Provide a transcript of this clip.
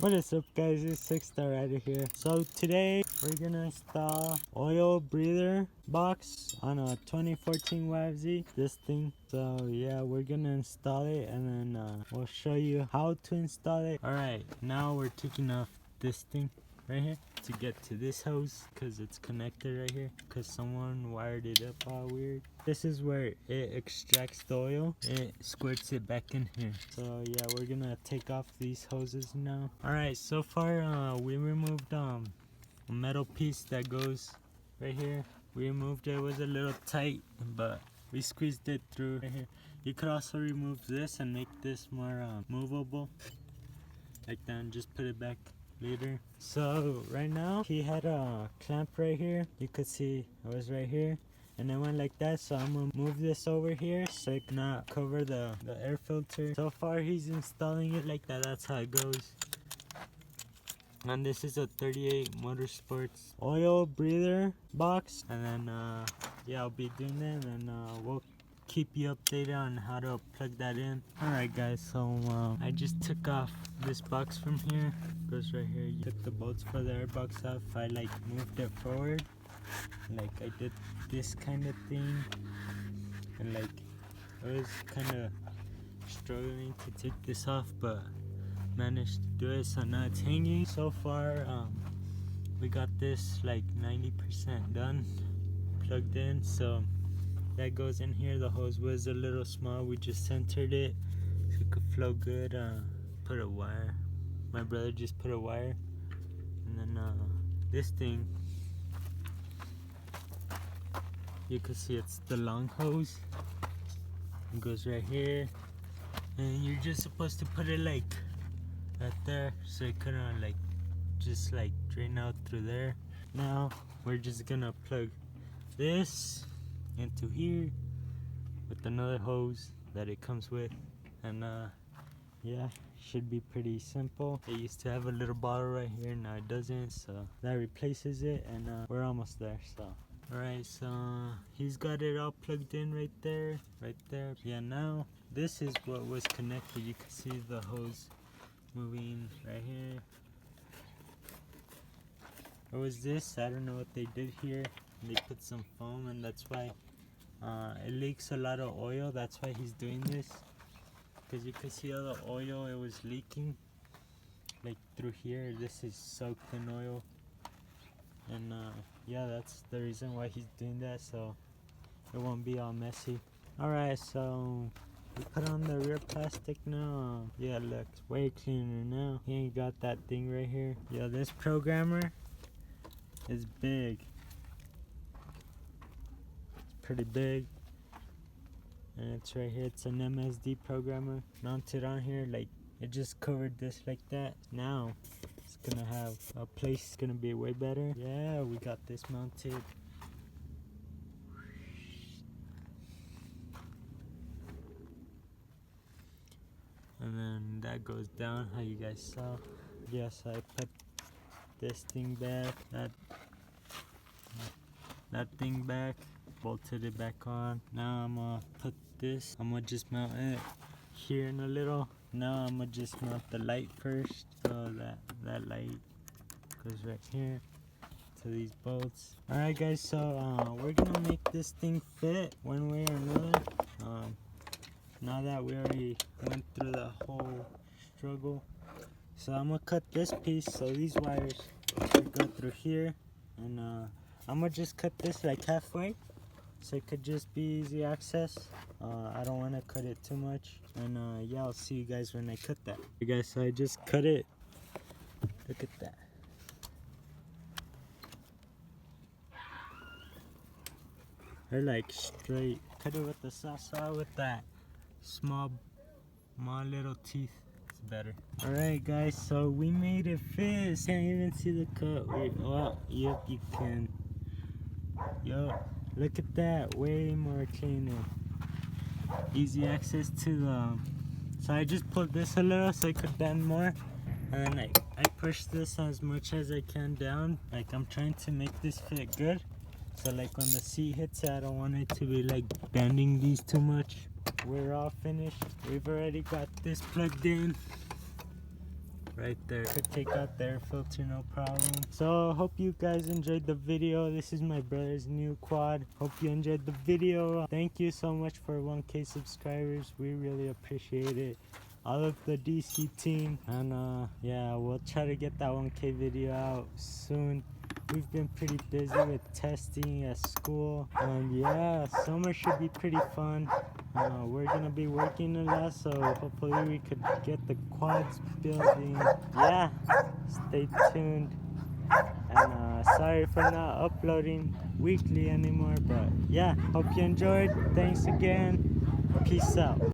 What is up, guys? It's 6-Star Rider here. So today we're gonna install oil breather box on a 2014 YFZ, this thing. So yeah, we're gonna install it and then we'll show you how to install it. Alright, now we're taking off this thing right here to get to this hose because it's connected right here because someone wired it up all weird. This is where it extracts the oil. It squirts it back in here. So yeah, we're gonna take off these hoses now. Alright, so far we removed a metal piece that goes right here. We removed it. It was a little tight, but we squeezed it through right here. You could also remove this and make this more movable like that and just put it back later. So right now he had a clamp right here. You could see it was right here and it went like that, so I'm gonna move this over here so it cannot cover the air filter. So far he's installing it like that. That's how it goes. And this is a 38Motosport oil breather box, and then yeah, I'll be doing that, and we'll keep you updated on how to plug that in. Alright guys, so I just took off this box from here. It goes right here. You took the bolts for the air box off. I like moved it forward, like I did this kind of thing, and like I was kind of struggling to take this off, but managed to do it. So now it's hanging. So far we got this like 90% done, plugged in. So that goes in here. The hose was a little small. We just centered it so it could flow good. Put a wire. My brother just put a wire, and then this thing, you can see it's the long hose. It goes right here, and you're just supposed to put it like right there so it could like just like drain out through there. Now we're just gonna plug this into here with another hose that it comes with, and yeah, should be pretty simple. It used to have a little bottle right here, now it doesn't, so that replaces it, and we're almost there. So alright, so he's got it all plugged in right there. Yeah, now this is what was connected. You can see the hose moving right here. Or was this? I don't know what they did here. They put some foam, and that's why it leaks a lot of oil. That's why he's doing this, because you can see all the oil, it was leaking like through here. This is soaked in oil, and yeah, that's the reason why he's doing that, so it won't be all messy. Alright, so we put on the rear plastic now. Yeah, it looks way cleaner now. He ain't got that thing right here. Yeah, this programmer is big. It's pretty big, and it's right here. It's an MSD programmer mounted on here. Like, it just covered this like that. Now it's gonna have a place. It's gonna be way better. Yeah, we got this mounted. And then that goes down how you guys saw. Yes, I put this thing back, that thing back, bolted it back on. Now I'm gonna put this, I'm gonna just mount it here in a little. Now I'm gonna just mount the light first. So that light goes right here to these bolts. Alright guys, so we're gonna make this thing fit one way or another. Now that we already went through the whole struggle, so I'm gonna cut this piece so these wires go through here, and I'm gonna just cut this like halfway so it could just be easy access. I don't want to cut it too much, and yeah, I'll see you guys when I cut that. Okay guys, so I just cut it. Look at that. They're like straight. Cut it with the saw with that small little teeth. It's better. Alright guys, so we made it fit. Can't even see the cut. Wait, oh, yep, you can. Yo, look at that. Way more cleaner. Easy access to the so I just pulled this a little so I could bend more, and then I pushed this as much as I can down. Like, I'm trying to make this fit good, so like when the seat hits it, I don't want it to be like bending these too much. We're all finished. We've already got this plugged in. right there. Could take out the air filter, no problem. So hope you guys enjoyed the video. This is my brother's new quad. Hope you enjoyed the video. Thank you so much for 1K subscribers. We really appreciate it. All of the DC team, and yeah, we'll try to get that 1K video out soon. We've been pretty busy with testing at school, and yeah, summer should be pretty fun. We're gonna be working a lot, so hopefully we could get the quads building. Yeah, stay tuned. And sorry for not uploading weekly anymore, but yeah, hope you enjoyed. Thanks again. Peace out.